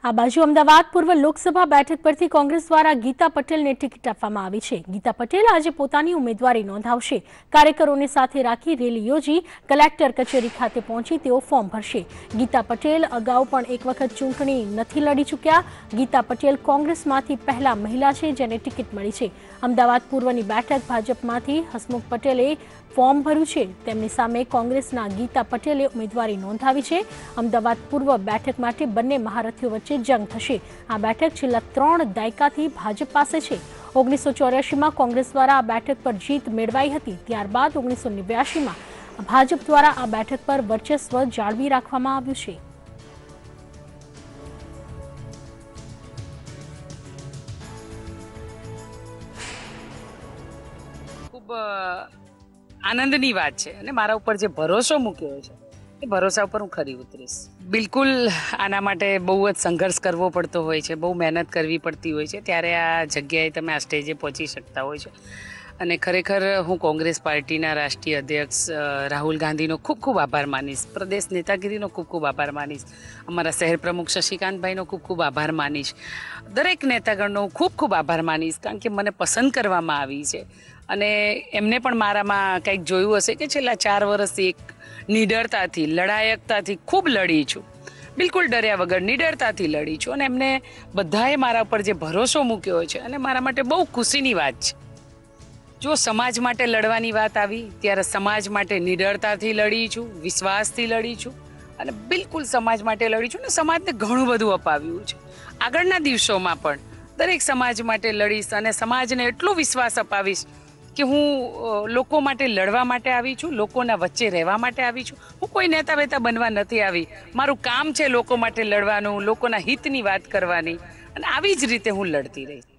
આ બાજુ અમદાવાદ પૂર્વ લોકસભા બેઠક પરથી કોંગ્રેસ દ્વારા ગીતા પટેલને ટિકિટ આપવામાં આવી છે। ગીતા પટેલ આજે પોતાની ઉમેદવારી નોંધાવશે। કાર્યકરોને સાથે રાખી રેલી યોજી કલેક્ટર કચેરી ખાતે પહોંચી તેઓ ફોર્મ ભરશે। ગીતા પટેલ અગાઉ પણ એક વખત ચૂંટણી નથી લડી ચૂક્યા। ગીતા પટેલ કોંગ્રેસમાંથી પહેલા મહિલા છે જેને ટિકિટ મળી છે। અમદાવાદ પૂર્વની બેઠક ભાજપમાંથી હસમુખ પટેલે ફોર્મ ભર્યું છે। તેમની સામે કોંગ્રેસના ગીતા પટેલે ઉમેદવારી નોંધાવી છે। અમદાવાદ પૂર્વ બેઠક માટે બંને મહારથીઓ વચ્ચે જંગ થશે। આ બેઠક છેલ્લા 3 દાયકાથી ભાજપ પાસે છે। 1984માં કોંગ્રેસ દ્વારા આ બેઠક પર જીત મેળવાઈ હતી। ત્યારબાદ 1989માં ભાજપ દ્વારા આ બેઠક પર વર્ચસ્વ જાળવી રાખવામાં આવ્યું છે। ખૂબ આનંદની વાત છે અને મારા ઉપર જે ભરોસો મૂક્યો છે એ ભરોસા ઉપર હું ખરી ઉતરીશ। બિલકુલ આના માટે બહુ જ સંઘર્ષ કરવો પડતો હોય છે, બહુ મહેનત કરવી પડતી હોય છે, ત્યારે આ જગ્યાએ તમે આ સ્ટેજે પહોંચી શકતા હોય છો। અને ખરેખર હું કોંગ્રેસ પાર્ટીના રાષ્ટ્રીય અધ્યક્ષ રાહુલ ગાંધીનો ખૂબ ખૂબ આભાર માનીશ, પ્રદેશ નેતાગીરીનો ખૂબ ખૂબ આભાર માનીશ, અમારા શહેર પ્રમુખ શશિકાંતભાઈનો ખૂબ ખૂબ આભાર માનીશ, દરેક નેતાગણનો ખૂબ ખૂબ આભાર માનીશ, કારણ કે મને પસંદ કરવામાં આવી છે અને એમને પણ મારામાં કંઈક જોયું હશે કે છેલ્લા 4 વર્ષથી એક નિડરતાથી, લડાયકતાથી ખૂબ લડી છું, બિલકુલ ડર્યા વગર નિડરતાથી લડી છું અને એમને બધાએ મારા પર જે ભરોસો મૂક્યો છે અને મારા માટે બહુ ખુશીની વાત છે। જો સમાજ માટે લડવાની વાત આવી ત્યારે સમાજ માટે નિડરતાથી લડી છું, વિશ્વાસથી લડી છું અને બિલકુલ સમાજ માટે લડી છું અને સમાજને ઘણું બધું અપાવ્યું છે। આગળના દિવસોમાં પણ દરેક સમાજ માટે લડીશ અને સમાજને એટલો વિશ્વાસ અપાવીશ કે હું લોકો માટે લડવા માટે આવી છું, લોકોના વચ્ચે રહેવા માટે આવી છું। હું કોઈ નેતા વેતા બનવા નથી આવી, મારું કામ છે લોકો માટે લડવાનું, લોકોના હિતની વાત કરવાની અને આવી જ રીતે હું લડતી રહીશ।